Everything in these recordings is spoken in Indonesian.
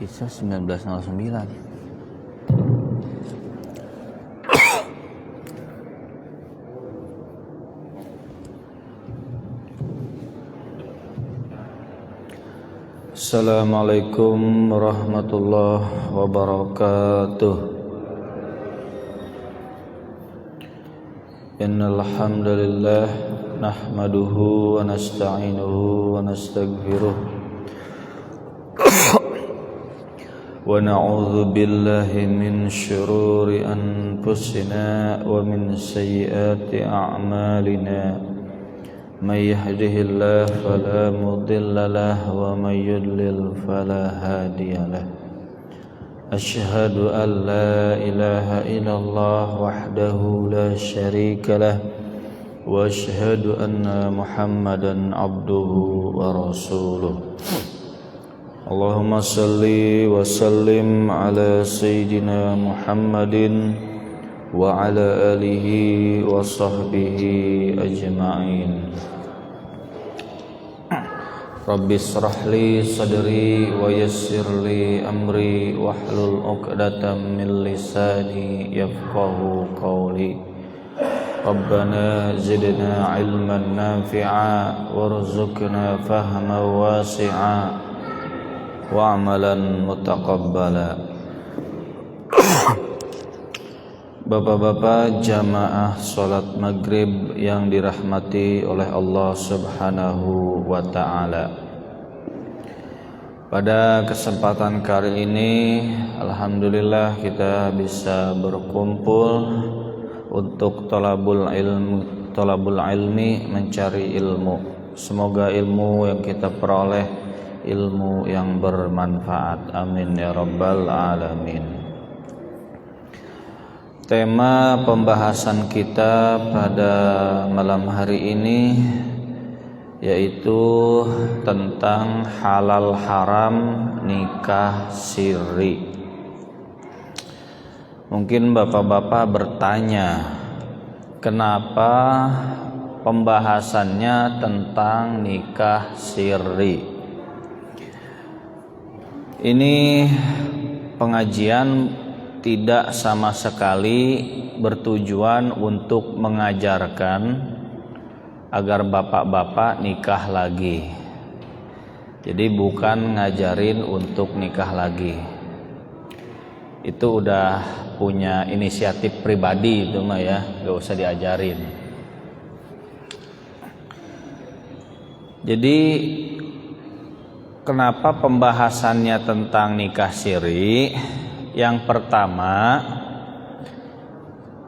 Bisa 19.09. Assalamualaikum warahmatullahi wabarakatuh. Innal hamdalillah nahmaduhu wa nasta'inuhu wa nastaghfiruh wa na'udzu billahi min syururi anfusina wa min sayyiati a'malina. May yahdihillahu fala mudilla lahu wa may yudlil fala hadiyalah. Asyhadu an la ilaha illallah wahdahu la syarika lah wa asyhadu anna Muhammadan abduhu wa rasuluh. Allahumma salli wa sallim ala sayyidina Muhammadin wa ala alihi wa sahbihi ajma'in. Rabbi israh li sadri wa yassir li amri wahlul 'uqdatam min lisani yafqahu qawli. Rabbana zidna ilman nafi'a warzuqna fahman wasi'a wa amalan mutaqabbala. Bapak-bapak jamaah salat maghrib yang dirahmati oleh Allah Subhanahu wa ta'ala. Pada kesempatan kali ini alhamdulillah kita bisa berkumpul untuk thalabul ilmi, mencari ilmu. Semoga ilmu yang kita peroleh ilmu yang bermanfaat. Amin ya rabbal alamin. Tema pembahasan kita pada malam hari ini yaitu tentang halal haram nikah siri. Mungkin bapak-bapak bertanya, kenapa pembahasannya tentang nikah siri? Ini pengajian tidak sama sekali bertujuan untuk mengajarkan agar bapak-bapak nikah lagi. Jadi bukan ngajarin untuk nikah lagi. Itu udah punya inisiatif pribadi itu mah ya, gak usah diajarin. Jadi kenapa pembahasannya tentang nikah siri? Yang pertama,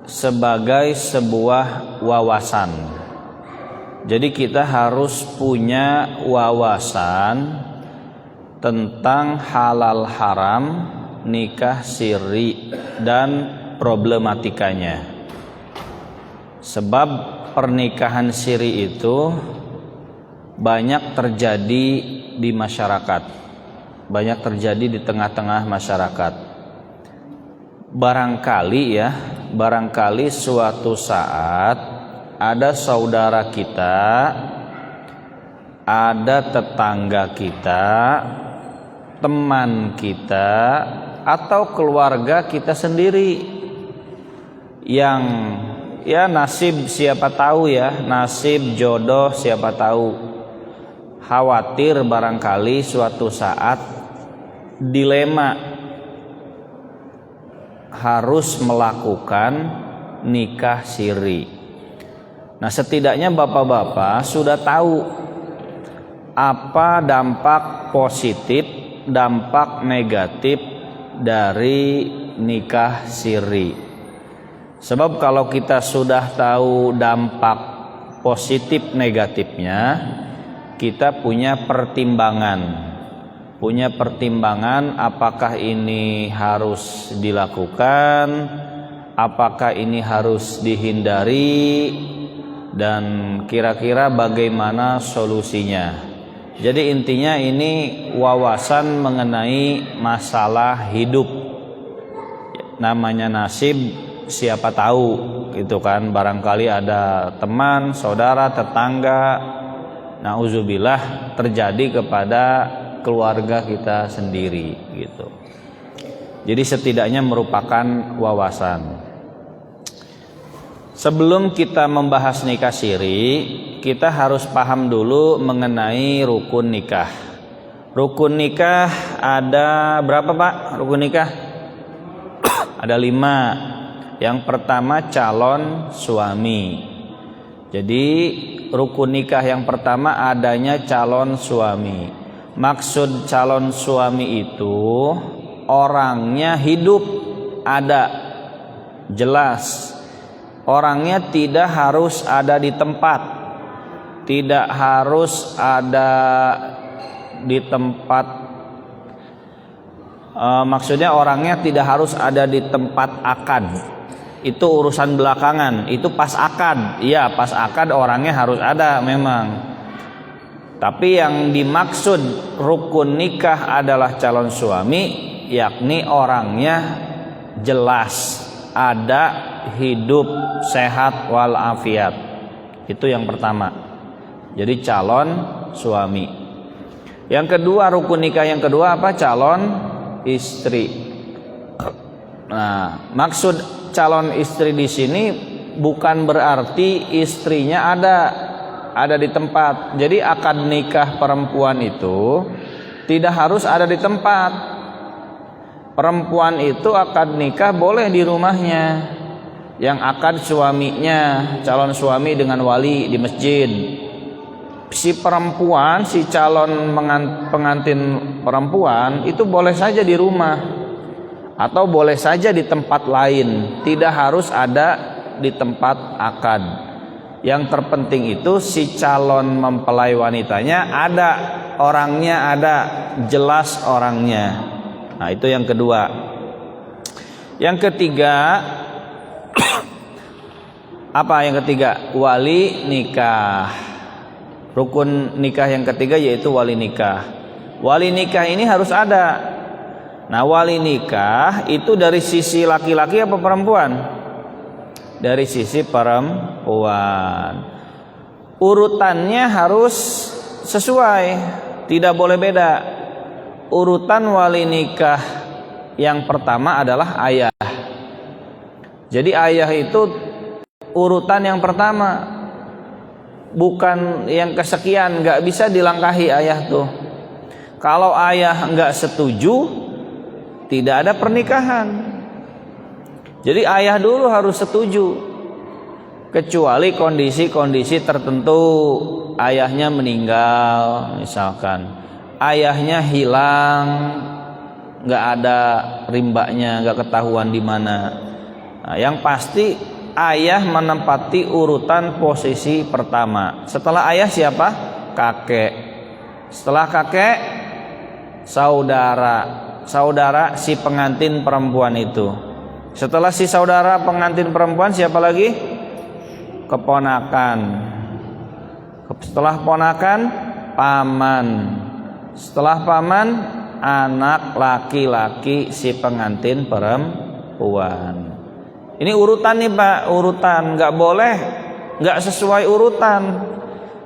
sebagai sebuah wawasan. Jadi kita harus punya wawasan tentang halal haram nikah siri dan problematikanya. Sebab pernikahan siri itu banyak terjadi di masyarakat, banyak terjadi di tengah-tengah masyarakat. Barangkali suatu saat ada saudara kita, ada tetangga kita, teman kita, atau keluarga kita sendiri yang ya nasib siapa tahu ya, nasib jodoh siapa tahu. Khawatir barangkali suatu saat dilema harus melakukan nikah siri. Nah, setidaknya bapak-bapak sudah tahu apa dampak positif, dampak negatif dari nikah siri. Sebab kalau kita sudah tahu dampak positif negatifnya, kita punya pertimbangan apakah ini harus dilakukan, apakah ini harus dihindari, dan kira-kira bagaimana solusinya. Jadi intinya ini wawasan mengenai masalah hidup. Namanya nasib siapa tahu gitu kan, barangkali ada teman, saudara, tetangga, nauzubillah terjadi kepada keluarga kita sendiri gitu. Jadi setidaknya merupakan wawasan. Sebelum kita membahas nikah siri, kita harus paham dulu mengenai rukun nikah. Rukun nikah ada berapa Pak? Rukun nikah ada 5. Yang pertama calon suami. Jadi rukun nikah yang pertama adanya calon suami. Maksud calon suami itu orangnya hidup, ada, jelas. Orangnya tidak harus ada di tempat, tidak harus ada di tempat. Maksudnya orangnya tidak harus ada di tempat akad. Itu urusan belakangan. Itu pas akad, iya pas akad orangnya harus ada memang. Tapi yang dimaksud rukun nikah adalah calon suami, yakni orangnya jelas, ada, hidup, sehat walafiat. Itu yang pertama. Jadi calon suami. Yang kedua, rukun nikah yang kedua apa? Calon istri. Nah, maksud calon istri di sini bukan berarti istrinya ada di tempat. Jadi akad nikah perempuan itu tidak harus ada di tempat. Perempuan itu akad nikah boleh di rumahnya. Yang akad suaminya, calon suami dengan wali di masjid. Si perempuan, si calon pengantin perempuan itu boleh saja di rumah atau boleh saja di tempat lain, tidak harus ada di tempat akad. Yang terpenting itu si calon mempelai wanitanya ada, orangnya ada, jelas orangnya. Nah, itu yang kedua. Yang ketiga apa yang ketiga? Wali nikah. Rukun nikah yang ketiga yaitu wali nikah. Wali nikah ini harus ada. Nah, wali nikah itu dari sisi laki-laki apa perempuan? Dari sisi perempuan. Urutannya harus sesuai, tidak boleh beda. Urutan wali nikah yang pertama adalah ayah. Jadi ayah itu urutan yang pertama, bukan yang kesekian. Nggak bisa dilangkahi ayah tuh. Kalau ayah nggak setuju, tidak ada pernikahan. Jadi ayah dulu harus setuju, kecuali kondisi-kondisi tertentu. Ayahnya meninggal misalkan, ayahnya hilang, nggak ada rimbanya, nggak ketahuan di mana. Nah, yang pasti ayah menempati urutan posisi pertama. Setelah ayah siapa? Kakek. Setelah kakek, saudara. Saudara si pengantin perempuan itu. Setelah si saudara pengantin perempuan siapa lagi? Keponakan. Setelah ponakan, paman. Setelah paman, anak laki-laki si pengantin perempuan. Ini urutan nih Pak, urutan, nggak boleh nggak sesuai urutan.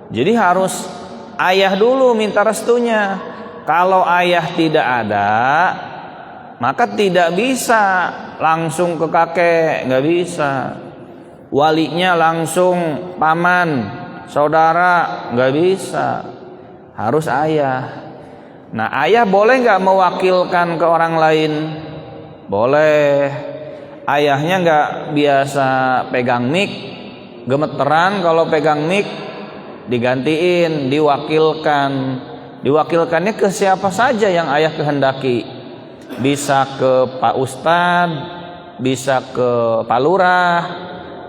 Jadi harus ayah dulu minta restunya. Kalau ayah tidak ada, maka tidak bisa langsung ke kakek, nggak bisa. Walinya langsung paman, saudara, nggak bisa. Harus ayah. Nah, ayah boleh nggak mewakilkan ke orang lain? Boleh. Ayahnya nggak biasa pegang mic, gemeteran kalau pegang mic, digantiin, diwakilkan. Diwakilkannya ke siapa saja yang ayah kehendaki. Bisa ke Pak Ustadz, bisa ke Pak Lurah,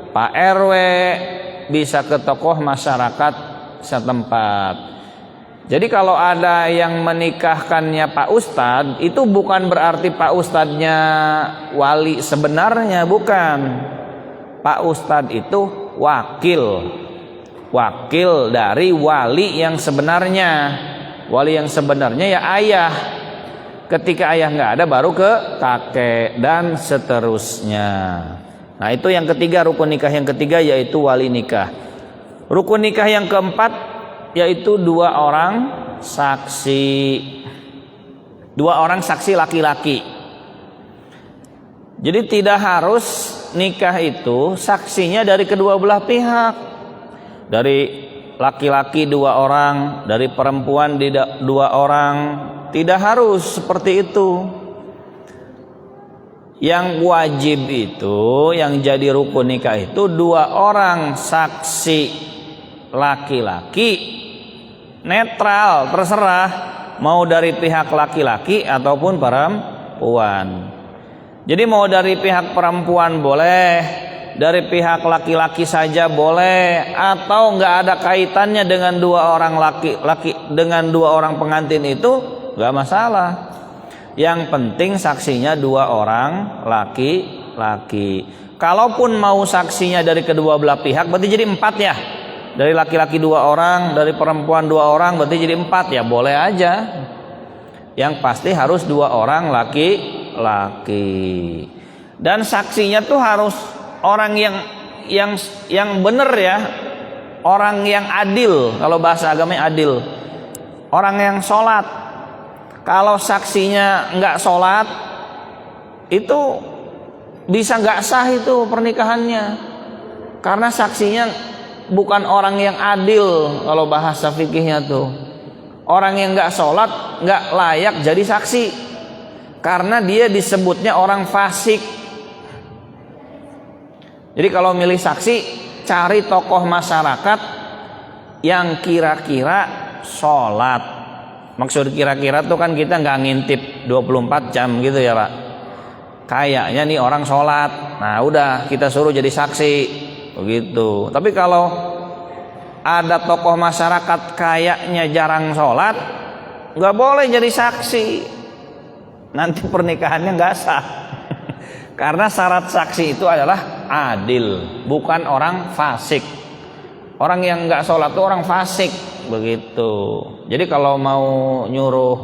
Pak RW, bisa ke tokoh masyarakat setempat. Jadi kalau ada yang menikahkannya Pak Ustadz, itu bukan berarti Pak Ustadznya wali sebenarnya, bukan. Pak Ustadz itu wakil dari wali yang sebenarnya. Wali yang sebenarnya ya ayah. Ketika ayah nggak ada baru ke kakek dan seterusnya. Nah, itu yang ketiga, rukun nikah yang ketiga yaitu wali nikah. Rukun nikah yang keempat yaitu 2 orang saksi. Dua orang saksi laki-laki. Jadi tidak harus nikah itu saksinya dari kedua belah pihak. Dari laki-laki 2 orang, dari perempuan 2 orang. Tidak harus seperti itu. Yang wajib itu, yang jadi rukun nikah itu 2 orang saksi laki-laki, netral, terserah mau dari pihak laki-laki ataupun perempuan. Jadi mau dari pihak perempuan boleh, dari pihak laki-laki saja boleh, atau nggak ada kaitannya dengan 2 orang laki-laki, dengan 2 orang pengantin itu nggak masalah. Yang penting saksinya 2 orang laki-laki. Kalaupun mau saksinya dari kedua belah pihak, berarti jadi 4 ya. Dari laki-laki 2 orang, dari perempuan 2 orang, berarti jadi 4 ya, boleh aja. Yang pasti harus 2 orang laki-laki. Dan saksinya tuh harus orang yang benar ya, orang yang adil. Kalau bahasa agamanya adil, orang yang sholat. Kalau saksinya nggak sholat, itu bisa nggak sah itu pernikahannya, karena saksinya bukan orang yang adil. Kalau bahasa fikihnya tuh, orang yang nggak sholat nggak layak jadi saksi, karena dia disebutnya orang fasik. Jadi kalau milih saksi, cari tokoh masyarakat yang kira-kira sholat. Maksud kira-kira tuh kan kita nggak ngintip 24 jam gitu ya Pak. Kayaknya nih orang sholat, nah udah kita suruh jadi saksi begitu. Tapi kalau ada tokoh masyarakat kayaknya jarang sholat, nggak boleh jadi saksi. Nanti pernikahannya nggak sah. Karena syarat saksi itu adalah adil, bukan orang fasik. Orang yang nggak sholat itu orang fasik begitu. Jadi kalau mau nyuruh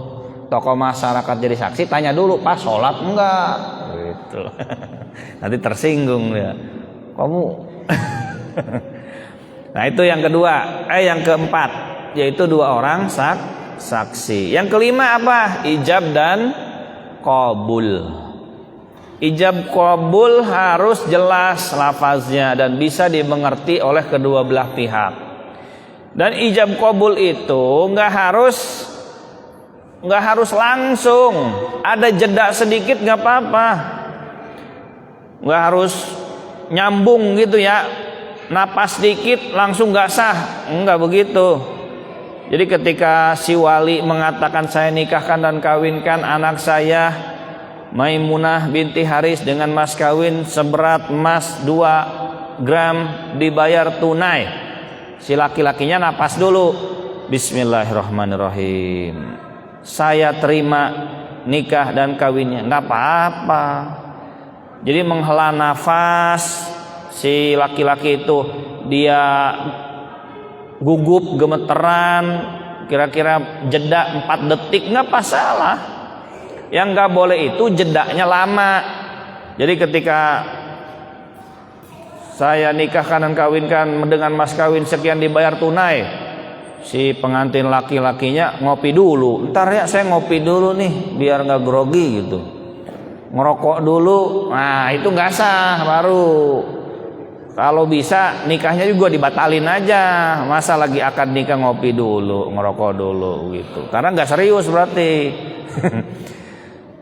tokoh masyarakat jadi saksi, tanya dulu, Pak sholat enggak? Gitu. Nanti tersinggung dia. Kamu. Nah itu yang kedua, yang keempat, yaitu 2 orang saksi. Yang kelima apa? Ijab dan qabul. Ijab qabul harus jelas lafaznya dan bisa dimengerti oleh kedua belah pihak. Dan ijab qabul itu nggak harus langsung, ada jeda sedikit nggak apa-apa, nggak harus nyambung gitu ya, napas sedikit langsung nggak sah, nggak begitu. Jadi ketika si wali mengatakan saya nikahkan dan kawinkan anak saya Maimunah binti Haris dengan mas kawin seberat emas 2 gram dibayar tunai, si laki-lakinya napas dulu, Bismillahirrahmanirrahim, saya terima nikah dan kawinnya, nggak apa-apa. Jadi menghela nafas, si laki-laki itu dia gugup gemeteran, kira-kira jeda 4 detik, nggak masalah. Yang nggak boleh itu jedanya lama. Jadi ketika saya nikahkan dan kawinkan dengan mas kawin sekian dibayar tunai, si pengantin laki-lakinya ngopi dulu. Ntar ya saya ngopi dulu nih biar nggak grogi gitu, ngerokok dulu. Nah itu nggak sah baru. Kalau bisa nikahnya juga dibatalin aja. Masa lagi akad nikah ngopi dulu, ngerokok dulu gitu, karena nggak serius berarti.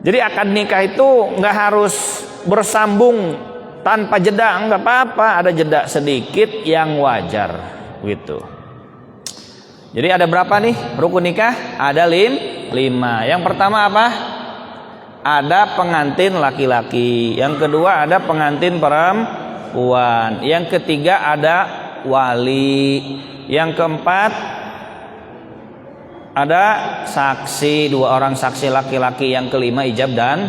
Jadi akad nikah itu nggak harus bersambung tanpa jeda, nggak apa-apa, ada jeda sedikit yang wajar gitu. Jadi ada berapa nih rukun nikah? Ada 5. Yang pertama apa? Ada pengantin laki-laki. Yang kedua ada pengantin perempuan. Yang ketiga ada wali. Yang keempat ada saksi, 2 orang saksi laki-laki. Yang kelima ijab dan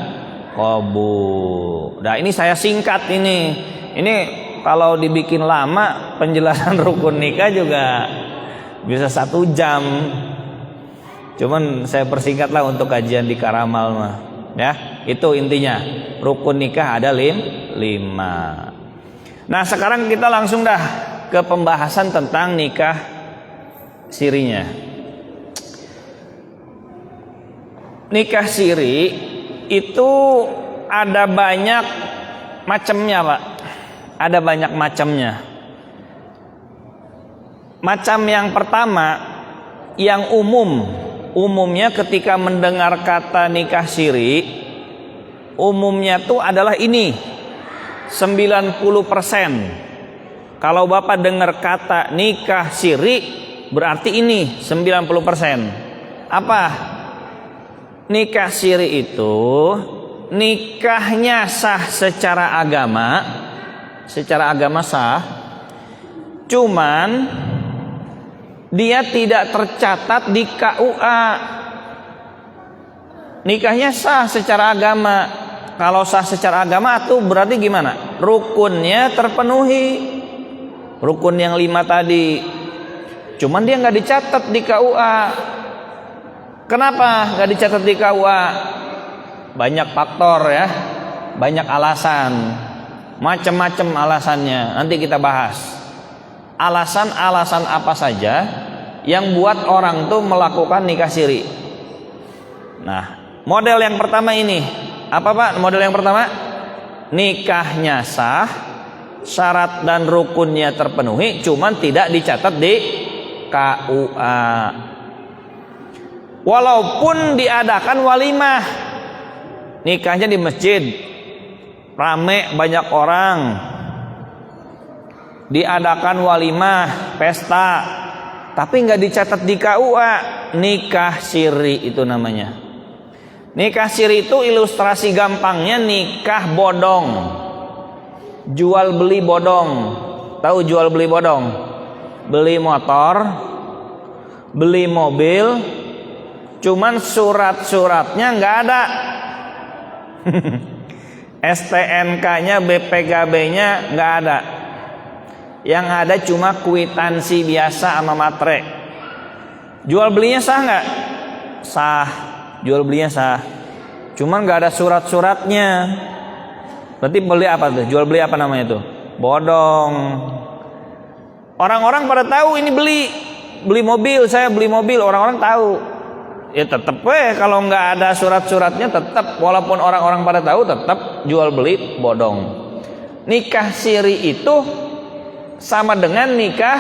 qabul. Nah ini saya singkat ini. Ini kalau dibikin lama penjelasan rukun nikah juga bisa 1 jam. Cuman saya persingkatlah untuk kajian di Karamal mah. Ya, itu intinya. Rukun nikah ada 5. Nah sekarang kita langsung dah ke pembahasan tentang nikah sirinya. nikah siri itu ada banyak macamnya, Pak. Ada banyak macamnya. Macam yang pertama, yang umumnya ketika mendengar kata nikah siri, umumnya tuh adalah ini, 90%. Kalau Bapak dengar kata nikah siri, berarti ini 90%. Apa? Nikah siri itu nikahnya sah secara agama sah, cuman dia tidak tercatat di KUA. Nikahnya sah secara agama. Kalau sah secara agama itu berarti gimana? Rukunnya terpenuhi, rukun yang 5 tadi. Cuman dia nggak dicatat di KUA. Kenapa nggak dicatat di KUA? Banyak faktor ya, banyak alasan, macam-macam alasannya. Nanti kita bahas alasan-alasan apa saja yang buat orang tuh melakukan nikah siri. Nah, model yang pertama ini apa, Pak? Model yang pertama, nikahnya sah, syarat dan rukunnya terpenuhi, cuman tidak dicatat di KUA. Walaupun diadakan walimah, nikahnya di masjid, rame banyak orang, diadakan walimah, pesta, tapi nggak dicatat di KUA, nikah siri itu namanya. Nikah siri itu ilustrasi gampangnya nikah bodong, jual beli bodong. Tahu jual beli bodong? Beli motor, beli mobil, cuman surat-suratnya nggak ada. STNK-nya, BPKB-nya nggak ada. Yang ada cuma kwitansi biasa sama matre. Jual belinya sah nggak? Sah. Jual belinya sah. Cuman nggak ada surat-suratnya. Berarti beli apa tuh? Jual beli apa namanya tuh? Bodong. Orang-orang pada tahu ini beli mobil, saya beli mobil, orang-orang tahu. Ya tetap kalau nggak ada surat-suratnya tetap, walaupun orang-orang pada tahu tetap jual beli bodong. Nikah siri itu sama dengan nikah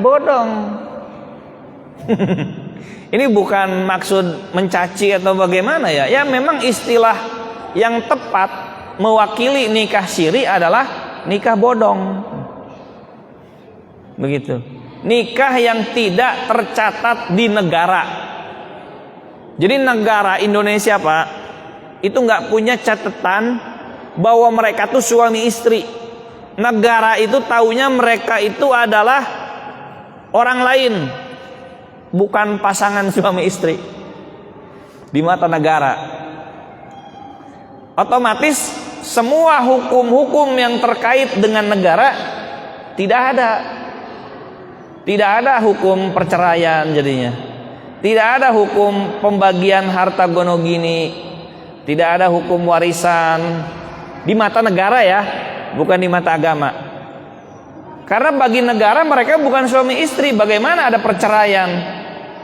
bodong. Ini bukan maksud mencaci atau bagaimana ya. Ya memang istilah yang tepat mewakili nikah siri adalah nikah bodong. Begitu. Nikah yang tidak tercatat di negara. Jadi negara Indonesia, Pak, itu nggak punya catatan bahwa mereka tuh suami istri. Negara itu taunya mereka itu adalah orang lain, bukan pasangan suami istri. Di mata negara, otomatis semua hukum-hukum yang terkait dengan negara tidak ada. Tidak ada hukum perceraian jadinya. Tidak ada hukum pembagian harta gonogini, tidak ada hukum warisan di mata negara ya, bukan di mata agama. Karena bagi negara mereka bukan suami istri, bagaimana ada perceraian?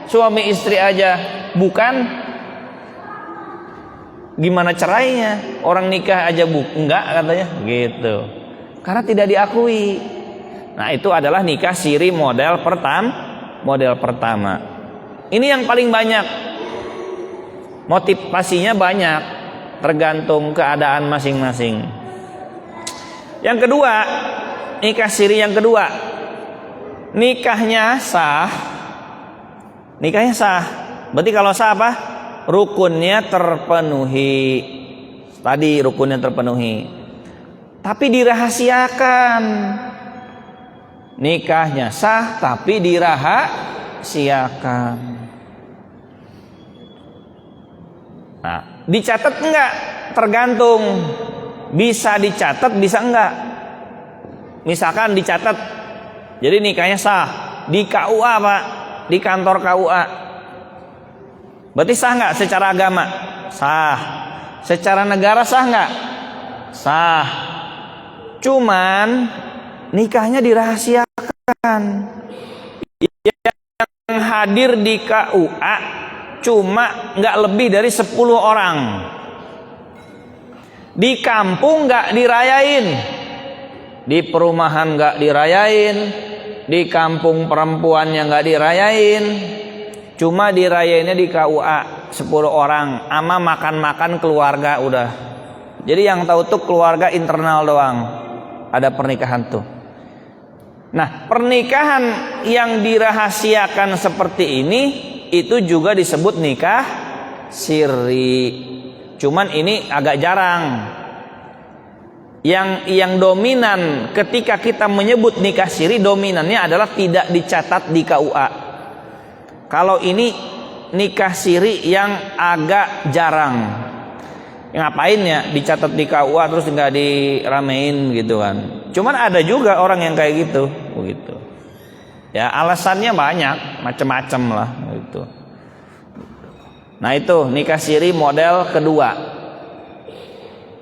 Suami istri aja bukan, gimana cerainya? Orang nikah aja enggak katanya, gitu. Karena tidak diakui. Nah, itu adalah nikah siri model pertama. Ini yang paling banyak. Motivasinya banyak, tergantung keadaan masing-masing. Yang kedua, nikah siri yang kedua, nikahnya sah. Nikahnya sah. Berarti kalau sah apa? Rukunnya terpenuhi. Tadi rukunnya terpenuhi. Tapi dirahasiakan. Nikahnya sah tapi dirahasiakan. Nah, dicatat enggak? Tergantung. Bisa dicatat, bisa enggak. Misalkan dicatat, jadi nikahnya sah di KUA, Pak, di kantor KUA. Berarti sah enggak secara agama? Sah. Secara negara sah enggak? Sah. Cuman nikahnya dirahasiakan. Yang hadir di KUA cuma nggak lebih dari 10 orang. Di kampung nggak dirayain, di perumahan nggak dirayain, di kampung perempuannya nggak dirayain, cuma dirayainnya di KUA 10 orang, ama makan-makan keluarga udah. Jadi yang tahu tuh keluarga internal doang ada pernikahan tuh. Nah, pernikahan yang dirahasiakan seperti ini itu juga disebut nikah sirri. Cuman ini agak jarang. Yang dominan ketika kita menyebut nikah siri, dominannya adalah tidak dicatat di KUA. Kalau ini nikah siri yang agak jarang. Ngapain ya dicatat di KUA terus nggak diramein gitu kan. Cuman ada juga orang yang kayak gitu, begitu. Ya alasannya banyak, macam-macam lah gitu. Nah itu nikah siri model kedua.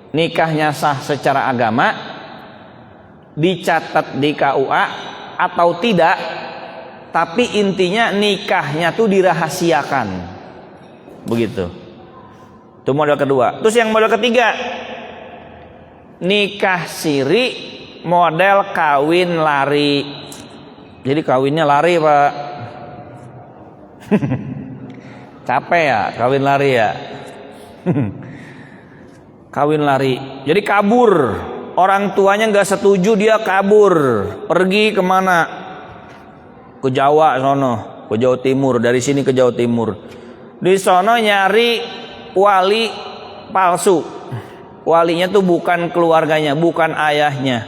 Nikahnya sah secara agama, dicatat di KUA atau tidak, tapi intinya nikahnya tuh dirahasiakan. Begitu. Itu model kedua. Terus yang model ketiga, nikah siri model kawin lari. Jadi kawinnya lari, Pak. Capek ya kawin lari ya. Kawin lari. Jadi kabur. Orang tuanya nggak setuju, dia kabur. Pergi kemana? Ke Jawa sono, ke Jawa Timur. Dari sini ke Jawa Timur. Di sono nyari wali palsu. Walinya tuh bukan keluarganya, bukan ayahnya,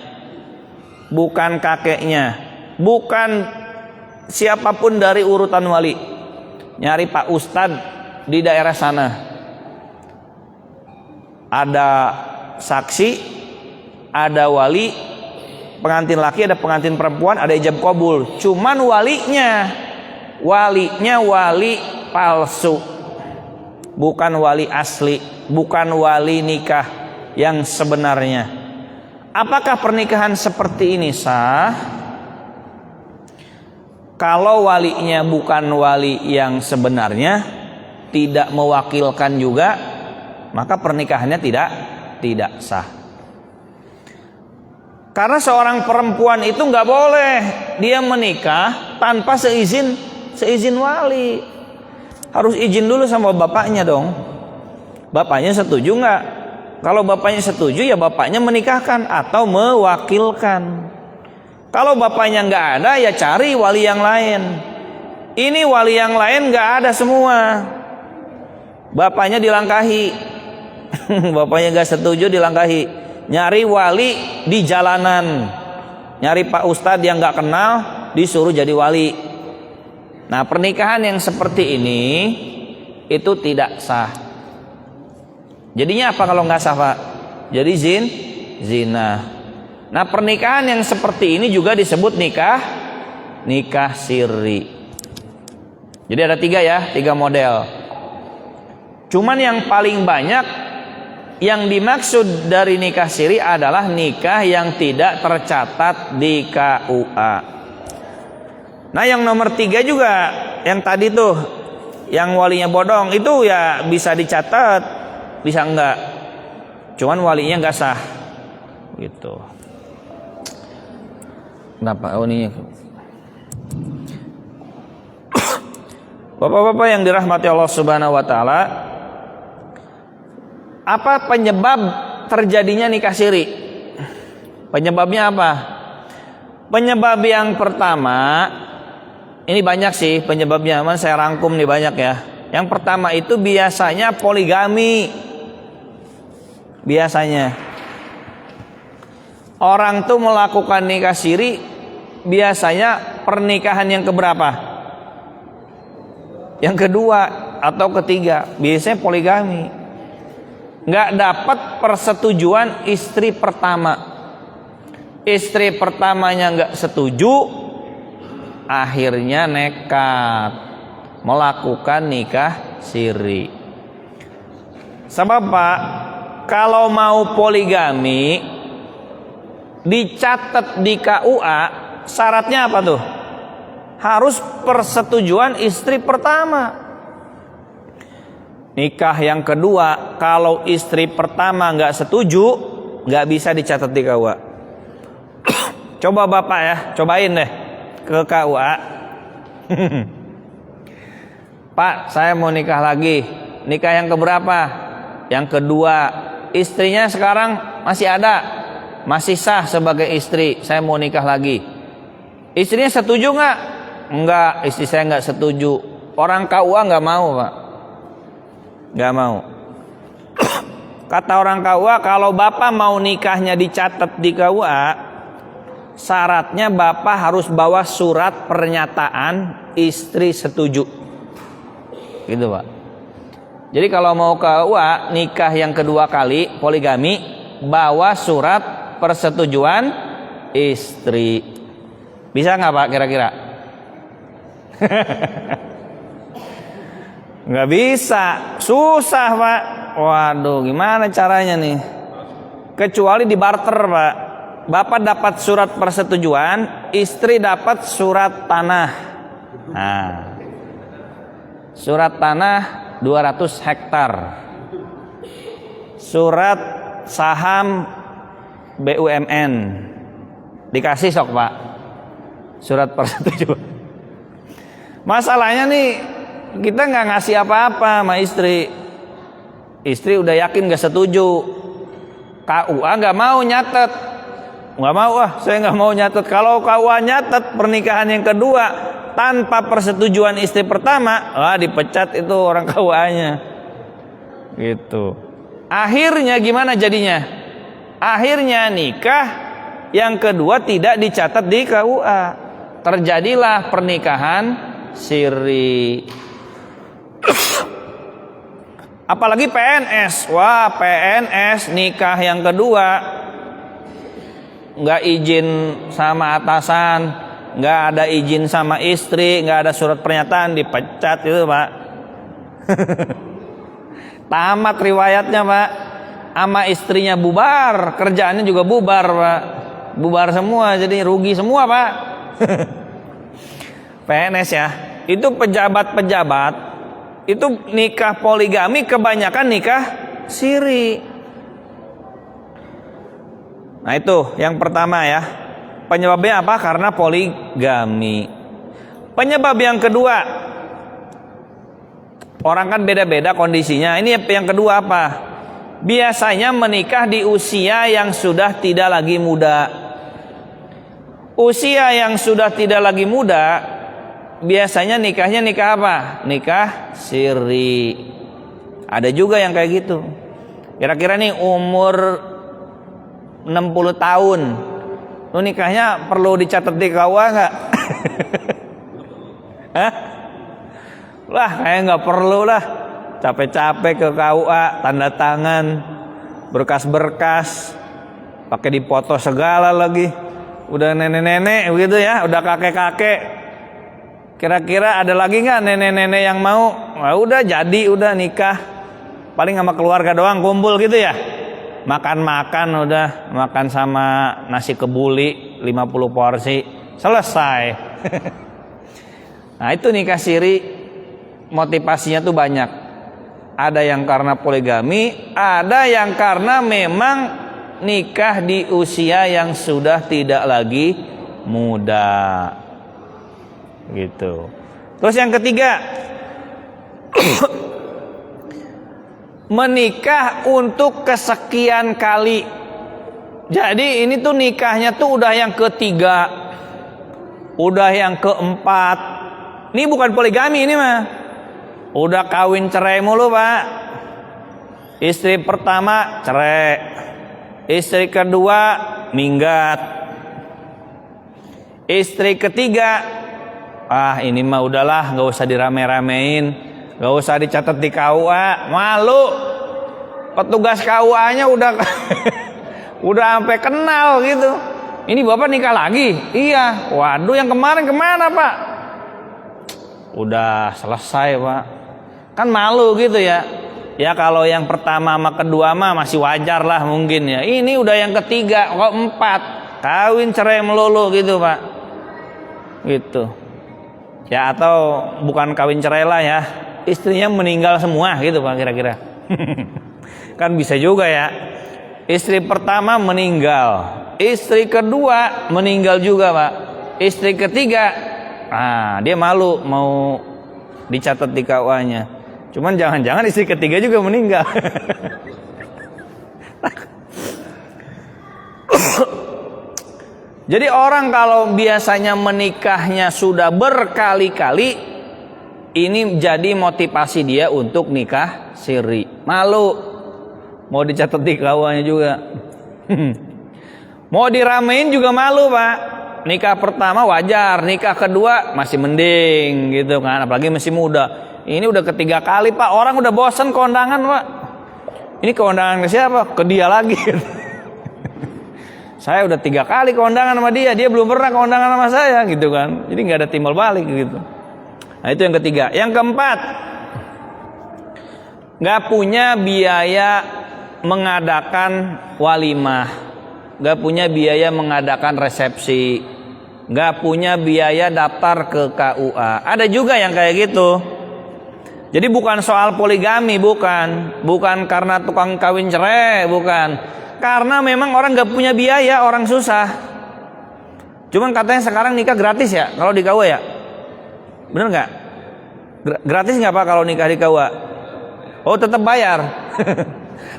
bukan kakeknya, bukan siapapun dari urutan wali. Nyari Pak Ustadz di daerah sana. Ada saksi, ada wali, pengantin laki, ada pengantin perempuan, ada ijab kabul. Cuman walinya wali palsu. Bukan wali asli, bukan wali nikah yang sebenarnya. Apakah pernikahan seperti ini sah? Kalau walinya bukan wali yang sebenarnya, tidak mewakilkan juga, maka pernikahannya tidak sah. Karena seorang perempuan itu nggak boleh dia menikah tanpa seizin wali. Harus izin dulu sama bapaknya dong. Bapaknya setuju nggak? Kalau bapaknya setuju ya bapaknya menikahkan atau mewakilkan. Kalau bapaknya nggak ada ya cari wali yang lain. Ini wali yang lain nggak ada semua. Bapaknya dilangkahi. Bapaknya nggak setuju dilangkahi. Nyari wali di jalanan. Nyari Pak Ustadz yang nggak kenal disuruh jadi wali. Nah pernikahan yang seperti ini itu tidak sah. Jadinya apa kalau nggak sah, Pak? Jadi zina. Nah pernikahan yang seperti ini juga disebut nikah siri. Jadi ada 3 model. Cuman yang paling banyak yang dimaksud dari nikah siri adalah nikah yang tidak tercatat di KUA. Nah yang nomor 3 juga, yang tadi tuh, yang walinya bodong itu ya bisa dicatat, bisa enggak. Cuman walinya enggak sah, gitu. Kenapa? Oh ini. Bapak-bapak yang dirahmati Allah Subhanahu wa taala, apa penyebab terjadinya nikah siri? Penyebabnya apa? Penyebab yang pertama, ini banyak sih penyebabnya, saya rangkum nih banyak ya. Yang pertama itu biasanya poligami. Biasanya orang tuh melakukan nikah siri biasanya pernikahan yang keberapa? Yang kedua atau ketiga, biasanya poligami. Nggak dapat persetujuan istri pertama. Istri pertamanya nggak setuju, akhirnya nekat melakukan nikah siri. Sebab Pak, kalau mau poligami dicatat di KUA, syaratnya apa tuh? Harus persetujuan istri pertama. Nikah yang kedua, kalau istri pertama nggak setuju, nggak bisa dicatat di KUA. Coba Bapak ya, cobain deh ke KUA. Pak, saya mau nikah lagi. Nikah yang keberapa? Yang kedua. Istrinya sekarang masih ada, masih sah sebagai istri. Saya mau nikah lagi. Istrinya setuju nggak? Enggak, istri saya nggak setuju. Orang KUA nggak mau, Pak. Nggak mau. Kata orang KUA, kalau Bapak mau nikahnya dicatat di KUA, syaratnya Bapak harus bawa surat pernyataan istri setuju. Gitu, Pak. Jadi kalau mau KUA nikah yang kedua kali poligami, bawa surat persetujuan istri. Bisa nggak Pak kira-kira? Nggak bisa, susah Pak. Waduh, gimana caranya nih? Kecuali di barter Pak. Bapak dapat surat persetujuan, istri dapat surat tanah. Nah, surat tanah 200 hektar. Surat saham BUMN. Dikasih sok Pak. Surat persetujuan. Masalahnya nih, kita nggak ngasih apa-apa sama istri. Istri udah yakin nggak setuju. KUA nggak mau nyatet. Nggak mau, saya nggak mau nyatet. Kalau KUA nyatet pernikahan yang kedua tanpa persetujuan istri pertama, dipecat itu orang KUA-nya. Gitu. Akhirnya gimana jadinya? Akhirnya nikah yang kedua tidak dicatat di KUA. Terjadilah pernikahan siri. Apalagi PNS. Wah, PNS nikah yang kedua nggak izin sama atasan, nggak ada izin sama istri, nggak ada surat pernyataan, dipecat itu Pak. Tamat riwayatnya Pak. Sama istrinya bubar, kerjaannya juga bubar Pak. Bubar semua, jadi rugi semua Pak. PNS ya, itu pejabat-pejabat itu nikah poligami kebanyakan nikah siri. Nah itu yang pertama ya. Penyebabnya apa? Karena poligami. Penyebab yang kedua, orang kan beda-beda kondisinya. Ini yang kedua apa? Biasanya menikah di usia yang sudah tidak lagi muda. Usia yang sudah tidak lagi muda, biasanya nikahnya nikah apa? Nikah siri. Ada juga yang kayak gitu. Kira-kira nih umur 60 tahun, lu nikahnya perlu dicatat di KUA nggak? Hah? Lah kayak nggak perlu lah. Capek-capek ke KUA, tanda tangan, berkas-berkas, pakai dipoto segala lagi. Udah nenek-nenek begitu ya, udah kakek-kakek. Kira-kira ada lagi nggak nenek-nenek yang mau? Nah, udah jadi, udah nikah. Paling sama keluarga doang kumpul gitu ya. Makan-makan udah, makan sama nasi kebuli 50 porsi, selesai. Nah itu nikah siri, motivasinya tuh banyak. Ada yang karena poligami, ada yang karena memang nikah di usia yang sudah tidak lagi muda. Gitu. Terus yang ketiga, menikah untuk kesekian kali. Jadi ini tuh nikahnya tuh udah yang ketiga, udah yang keempat. Ini bukan poligami ini mah. Udah kawin cerai mulu Pak. Istri pertama cerai, istri kedua minggat, istri ketiga, ini mah udahlah, nggak usah dirame-ramein, nggak usah dicatat di KUA, malu. Petugas KUA-nya udah udah sampai kenal gitu. Ini Bapak nikah lagi? Iya. Waduh, yang kemarin kemana Pak? Udah selesai Pak. Kan malu gitu ya. Ya kalau yang pertama sama kedua mah masih wajar lah mungkin ya. Ini udah yang ketiga, kok empat, kawin cerai melulu gitu Pak. Gitu. Ya atau bukan kawin cerai lah ya. istrinya meninggal semua gitu Pak kira-kira. Kan bisa juga ya. Istri pertama meninggal, istri kedua meninggal juga Pak, istri ketiga, dia malu mau dicatat di KUA-nya. Cuman jangan-jangan istri ketiga juga meninggal. Jadi orang kalau biasanya menikahnya sudah berkali-kali, ini jadi motivasi dia untuk nikah siri. Malu mau dicatat di KUA-nya juga. Mau diramein juga malu Pak. Nikah pertama wajar, nikah kedua masih mending gitu kan, apalagi masih muda. Ini udah ketiga kali Pak, orang udah bosan kondangan Pak. Ini kondangan ke siapa? Ke dia lagi. Saya udah 3 kali kondangan sama dia belum pernah kondangan sama saya gitu kan. Jadi nggak ada timbal balik gitu. Nah itu yang ketiga. Yang keempat, nggak punya biaya mengadakan walimah, nggak punya biaya mengadakan resepsi, nggak punya biaya daftar ke KUA. Ada juga yang kayak gitu. Jadi bukan soal poligami, bukan karena tukang kawin cerai, bukan. Karena memang orang nggak punya biaya, orang susah. Cuman katanya sekarang nikah gratis ya, kalau di KUA ya, bener nggak? Gratis nggak Pak kalau nikah di KUA? Oh tetap bayar.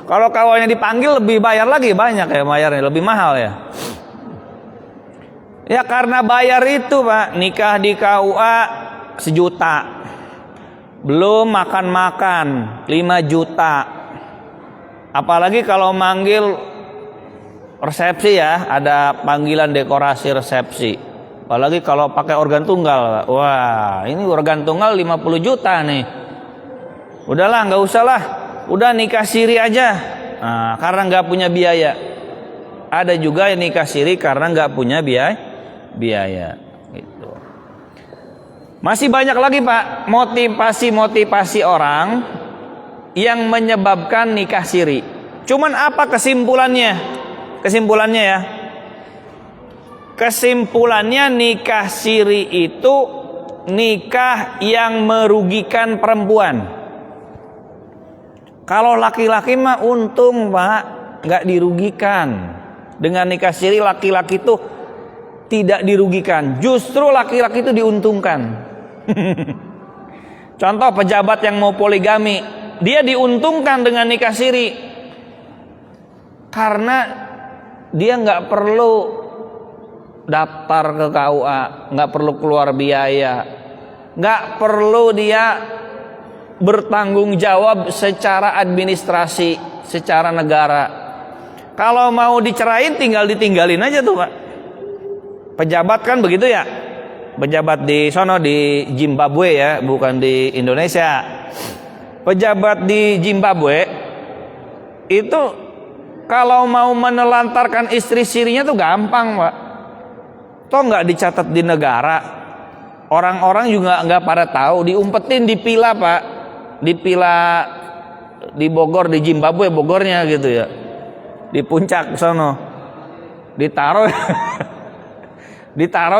Kalau KUA-nya dipanggil lebih bayar lagi, banyak ya bayarnya, lebih mahal ya. Ya karena bayar itu Pak, nikah di KUA 1 juta, belum makan-makan 5 juta. Apalagi kalau manggil resepsi ya, ada panggilan dekorasi resepsi. Apalagi kalau pakai organ tunggal. Wah, ini organ tunggal 50 juta nih. Udahlah, nggak usah lah. Udah nikah siri aja. Nah, karena nggak punya biaya. Ada juga yang nikah siri karena nggak punya biaya. Gitu. Masih banyak lagi Pak motivasi orang yang menyebabkan nikah siri. Cuman apa kesimpulannya? Kesimpulannya nikah siri itu nikah yang merugikan perempuan. Kalau laki-laki mah untung Pak, nggak dirugikan. Dengan nikah siri laki-laki itu tidak dirugikan, justru laki-laki itu diuntungkan. Contoh pejabat yang mau poligami, dia diuntungkan dengan nikah siri karena dia nggak perlu daftar ke KUA, nggak perlu keluar biaya, nggak perlu dia bertanggung jawab secara administrasi, secara negara. Kalau mau dicerain tinggal ditinggalin aja tuh Pak. Pejabat kan begitu ya. Pejabat di sono di Zimbabwe ya, bukan di Indonesia. Pejabat di Zimbabwe itu kalau mau menelantarkan istri sirinya tuh gampang Pak. Toh nggak dicatat di negara. Orang-orang juga nggak pada tahu. Diumpetin di pila Pak. Di pila di Bogor, di Zimbabwe Bogornya gitu ya. Di puncak sono. Ditaruh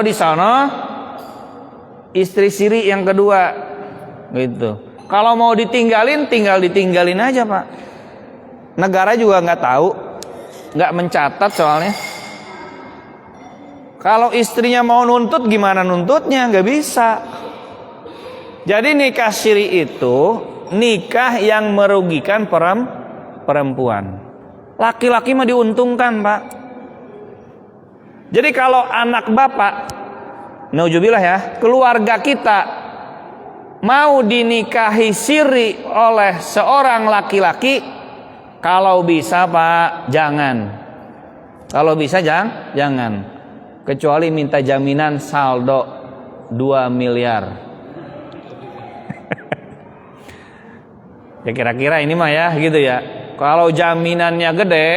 di sono istri siri yang kedua gitu. Kalau mau ditinggalin tinggal ditinggalin aja Pak. Negara juga nggak tahu, nggak mencatat soalnya. Kalau istrinya mau nuntut gimana nuntutnya? Nggak bisa. Jadi nikah siri itu nikah yang merugikan perempuan. Laki-laki mah diuntungkan Pak. Jadi kalau anak bapak, nauzubillah ya, keluarga kita mau dinikahi siri oleh seorang laki-laki, kalau bisa Pak, jangan. Kalau bisa jangan. Kecuali minta jaminan saldo 2 miliar. Ya kira-kira ini mah ya gitu ya. Kalau jaminannya gede,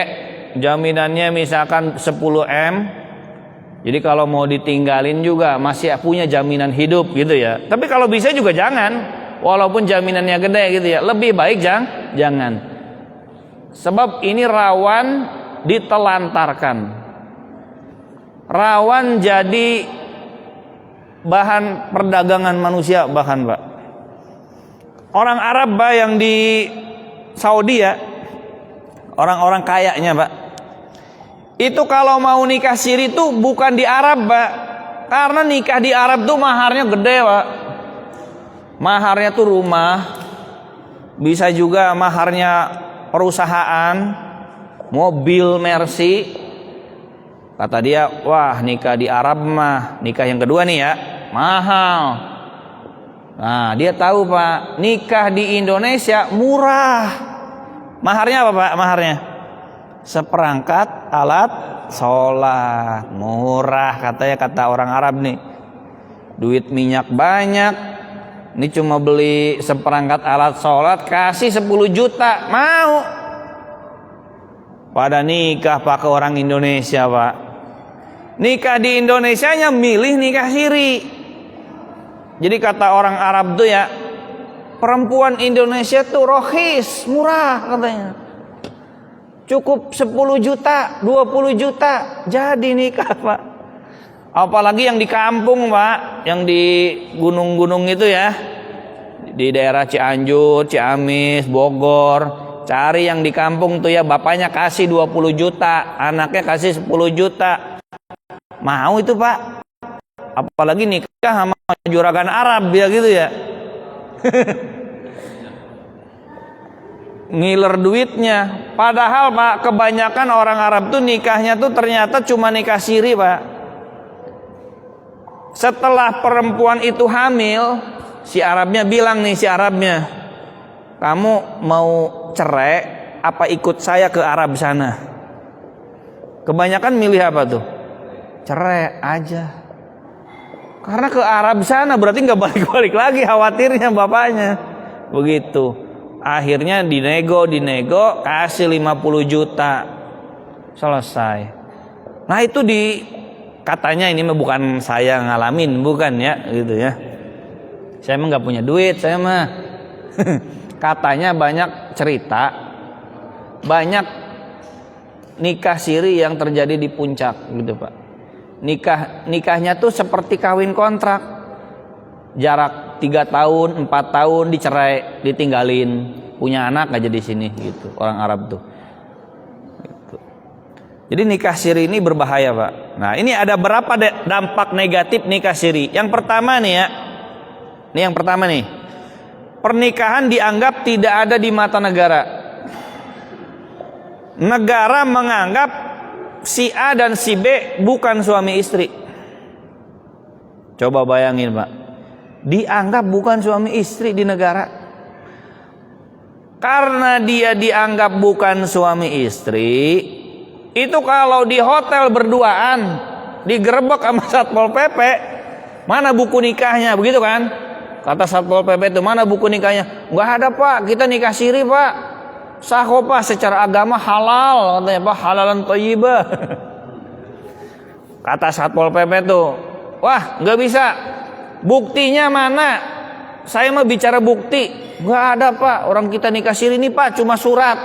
jaminannya misalkan 10 M, jadi kalau mau ditinggalin juga masih punya jaminan hidup gitu ya. Tapi kalau bisa juga jangan, walaupun jaminannya gede gitu ya. Lebih baik jangan. Sebab ini rawan ditelantarkan, rawan jadi bahan perdagangan manusia bahkan Pak. Orang Arab Pak yang di Saudi ya, orang-orang kayanya Pak, itu kalau mau nikah siri tuh bukan di Arab Pak, karena nikah di Arab tuh maharnya gede Pak. Maharnya tuh rumah, bisa juga maharnya perusahaan, mobil Mercy. Kata dia, wah nikah di Arab mah, nikah yang kedua nih ya, mahal. Nah dia tahu Pak, nikah di Indonesia murah. Maharnya apa Pak? Maharnya seperangkat alat sholat, murah katanya, kata orang Arab nih. Duit minyak banyak, ini cuma beli seperangkat alat sholat kasih 10 juta, mau. Pada nikah Pak ke orang Indonesia Pak. Nikah di Indonesianya milih nikah siri. Jadi kata orang Arab tuh ya, perempuan Indonesia tuh rohis, murah katanya. Cukup 10 juta, 20 juta jadi nikah Pak. Apalagi yang di kampung Pak, yang di gunung-gunung itu ya, di daerah Cianjur, Ciamis, Bogor. Cari yang di kampung tuh ya, bapaknya kasih 20 juta, anaknya kasih 10 juta. Mau itu Pak. Apalagi nikah sama juragan Arab ya gitu ya. Ngiler duitnya. Padahal Pak, kebanyakan orang Arab tuh nikahnya tuh ternyata cuma nikah siri Pak. Setelah perempuan itu hamil, si Arabnya bilang nih, si Arabnya, kamu mau cerai apa ikut saya ke Arab sana? Kebanyakan milih apa tuh? Cerai aja. Karena ke Arab sana berarti nggak balik-balik lagi, khawatirnya bapaknya. Begitu. Akhirnya dinego, kasih 50 juta. Selesai. Nah itu katanya ini mah bukan saya ngalamin, bukan ya, gitu ya. Saya mah nggak punya duit, saya mah. Katanya banyak cerita, banyak nikah siri yang terjadi di puncak, gitu Pak. Nikahnya tuh seperti kawin kontrak, jarak 3 tahun 4 tahun dicerai, ditinggalin, punya anak aja di sini gitu, orang Arab tuh gitu. Jadi nikah siri ini berbahaya Pak. Nah ini ada berapa dampak negatif nikah siri. Yang pertama nih ya, ini yang pertama nih, pernikahan dianggap tidak ada di mata negara. Negara menganggap si A dan si B bukan suami istri. Coba bayangin Pak, dianggap bukan suami istri di negara. Karena dia dianggap bukan suami istri, itu kalau di hotel berduaan digerebek sama Satpol PP, mana buku nikahnya, begitu kan? Kata Satpol PP itu, mana buku nikahnya? Enggak ada Pak, kita nikah siri Pak. Sah kok Pak, secara agama halal, katanya Pak, halalan thayyibah. Kata Satpol PP tuh, wah nggak bisa, buktinya mana? Saya mau bicara bukti. Nggak ada Pak, orang kita nikah siri ini Pak cuma surat.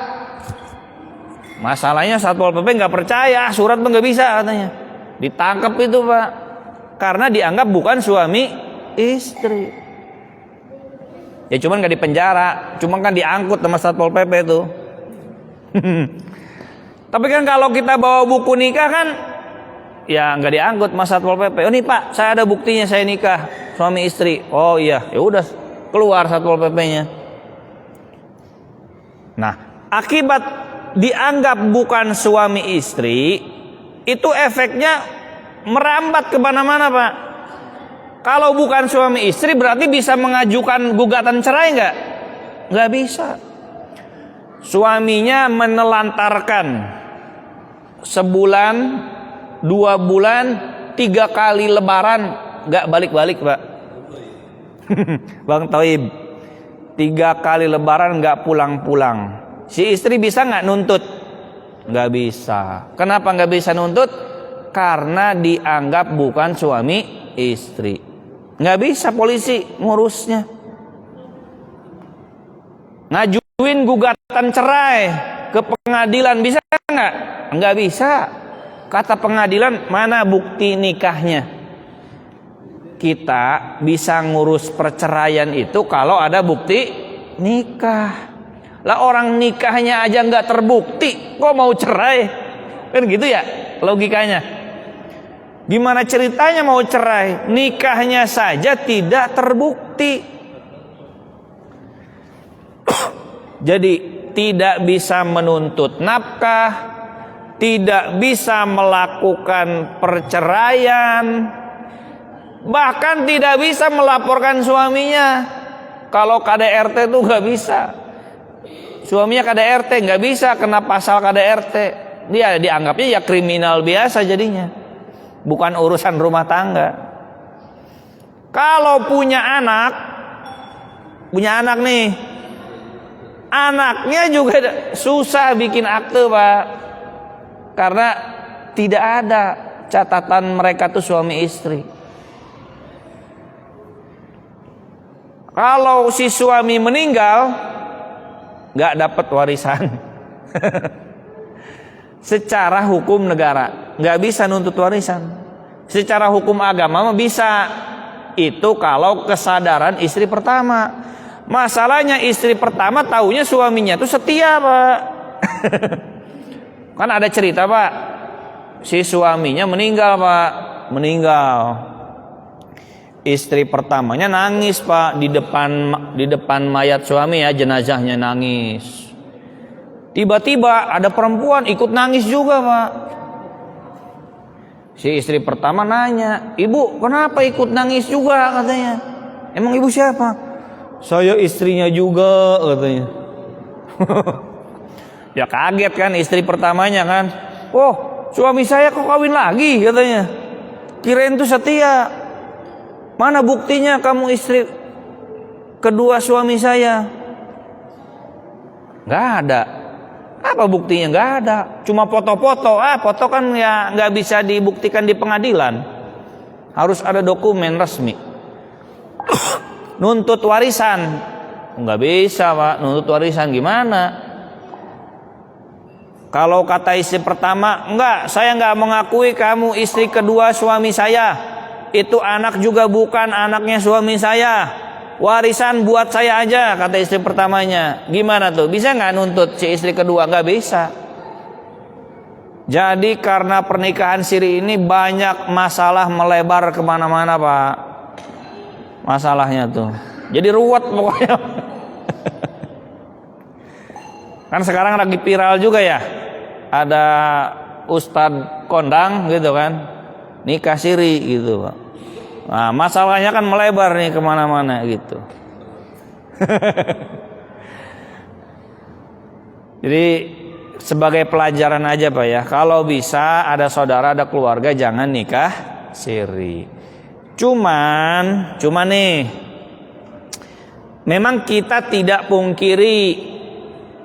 Masalahnya Satpol PP nggak percaya, surat tuh nggak bisa katanya. Ditangkap itu Pak, karena dianggap bukan suami istri. Ya cuman nggak dipenjara, cuma kan diangkut sama Satpol PP itu. Tapi kan kalau kita bawa buku nikah kan, ya nggak diangkut sama Satpol PP. Oh nih Pak, saya ada buktinya saya nikah suami istri. Oh iya, ya udah keluar Satpol PP-nya. Nah, akibat dianggap bukan suami istri, itu efeknya merambat kemana-mana Pak. Kalau bukan suami istri berarti bisa mengajukan gugatan cerai nggak? Nggak bisa. Suaminya menelantarkan sebulan, 2 bulan, 3 kali lebaran nggak balik-balik Pak. Bang Toib, 3 kali lebaran nggak pulang-pulang. Si istri bisa nggak nuntut? Nggak bisa. Kenapa nggak bisa nuntut? Karena dianggap bukan suami istri. Nggak bisa polisi ngurusnya. Ngajuin gugatan cerai ke pengadilan bisa nggak? Nggak bisa. Kata pengadilan, mana bukti nikahnya? Kita bisa ngurus perceraian itu kalau ada bukti nikah. Lah orang nikahnya aja nggak terbukti, kok mau cerai? Kan gitu ya logikanya. Gimana ceritanya mau cerai? Nikahnya saja tidak terbukti. Jadi tidak bisa menuntut nafkah, tidak bisa melakukan perceraian, bahkan tidak bisa melaporkan suaminya. Kalau KDRT itu nggak bisa. Suaminya KDRT nggak bisa kena pasal KDRT. Dia dianggapnya ya kriminal biasa jadinya, bukan urusan rumah tangga. Kalau punya anak nih, anaknya juga susah bikin akte, Pak, karena tidak ada catatan mereka tuh suami istri. Kalau si suami meninggal, nggak dapat warisan. Secara hukum negara nggak bisa nuntut warisan. Secara hukum agama mah bisa. Itu kalau kesadaran istri pertama. Masalahnya istri pertama taunya suaminya tuh setia, Pak. Kan ada cerita, Pak, si suaminya meninggal, Pak, istri pertamanya nangis, Pak, di depan mayat suami ya, jenazahnya nangis. Tiba-tiba ada perempuan ikut nangis juga, Pak. Si istri pertama nanya, "Ibu, kenapa ikut nangis juga?" katanya. "Emang ibu siapa?" "Saya istrinya juga," katanya. Ya kaget kan istri pertamanya kan. "Oh, suami saya kok kawin lagi?" katanya. "Kirain tuh setia. Mana buktinya kamu istri kedua suami saya?" Nggak ada. Apa buktinya? Nggak ada. Cuma foto-foto. Foto kan ya nggak bisa dibuktikan di pengadilan. Harus ada dokumen resmi. Nuntut warisan nggak bisa, Pak. Nuntut warisan gimana? Kalau kata istri pertama, "Enggak, saya nggak mengakui kamu istri kedua suami saya. Itu anak juga bukan anaknya suami saya. Warisan buat saya aja," kata istri pertamanya. Gimana tuh? Bisa nggak nuntut si istri kedua? Nggak bisa. Jadi karena pernikahan siri ini banyak masalah melebar kemana-mana, Pak. Masalahnya tuh. Jadi ruwet pokoknya. Kan sekarang lagi viral juga ya. Ada ustadz kondang gitu kan, nikah siri gitu, Pak. Nah, masalahnya kan melebar nih kemana-mana gitu. Jadi sebagai pelajaran aja, Pak ya, kalau bisa ada saudara, ada keluarga, jangan nikah siri. Cuman nih, memang kita tidak pungkiri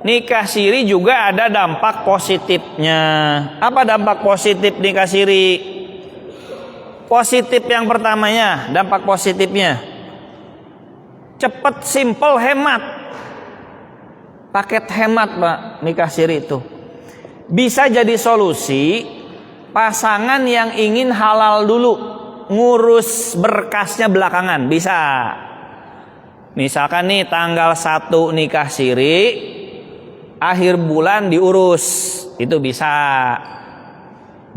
nikah siri juga ada dampak positifnya. Apa dampak positif nikah siri? Positif yang pertamanya, dampak positifnya cepet, simple, hemat. Paket hemat, Pak, nikah siri itu bisa jadi solusi pasangan yang ingin halal dulu, ngurus berkasnya belakangan. Bisa. Misalkan nih tanggal 1 nikah siri, akhir bulan diurus. Itu bisa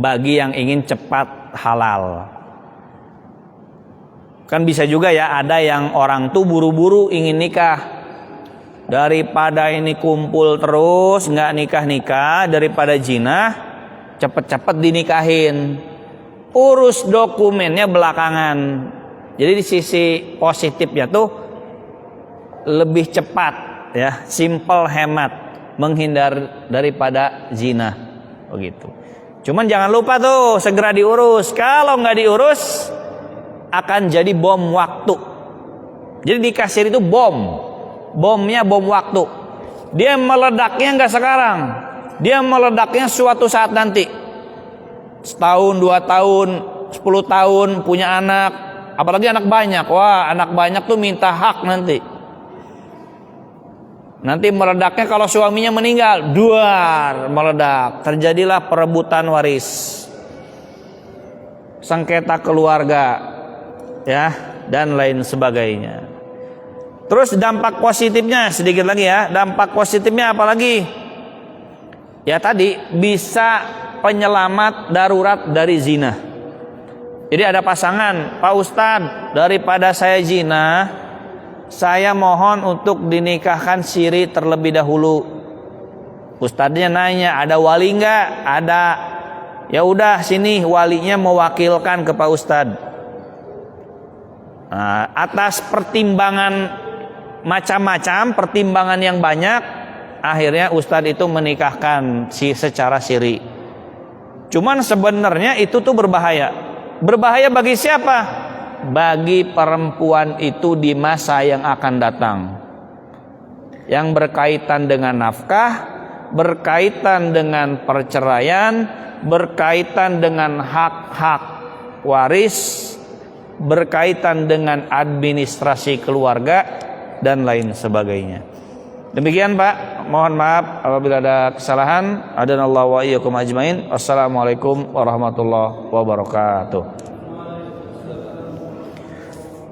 bagi yang ingin cepat halal. Kan bisa juga ya, ada yang orang tuh buru-buru ingin nikah. Daripada ini kumpul terus nggak nikah-nikah, daripada jinah, cepet-cepet dinikahin. Urus dokumennya belakangan. Jadi di sisi positifnya tuh lebih cepat ya, simple, hemat, menghindar daripada zina begitu. Cuman jangan lupa tuh segera diurus. Kalau nggak diurus akan jadi bom waktu. Jadi nikah siri itu bomnya bom waktu. Dia meledaknya nggak sekarang, dia meledaknya suatu saat nanti. Setahun, 2 tahun, 10 tahun punya anak, apalagi anak banyak. Wah, anak banyak tuh minta hak nanti. Nanti meledaknya kalau suaminya meninggal, duar meledak. Terjadilah perebutan waris, sengketa keluarga, ya, dan lain sebagainya. Terus dampak positifnya sedikit lagi ya. Dampak positifnya apa lagi? Ya tadi bisa penyelamat darurat dari zina. Jadi ada pasangan, Pak Ustadz, daripada saya zina, saya mohon untuk dinikahkan siri terlebih dahulu. Ustadznya nanya, ada wali nggak? Ada. Ya udah, sini walinya mewakilkan ke Pak Ustadz. Nah, atas pertimbangan macam-macam, pertimbangan yang banyak, akhirnya Ustadz itu menikahkan secara siri. Cuman sebenarnya itu tuh berbahaya. Berbahaya bagi siapa? Bagi perempuan itu di masa yang akan datang, yang berkaitan dengan nafkah, berkaitan dengan perceraian, berkaitan dengan hak-hak waris, berkaitan dengan administrasi keluarga, dan lain sebagainya. Demikian Pak, mohon maaf apabila ada kesalahan. Adanallahu wa iyyakum ajmain. Wassalamualaikum warahmatullahi wabarakatuh.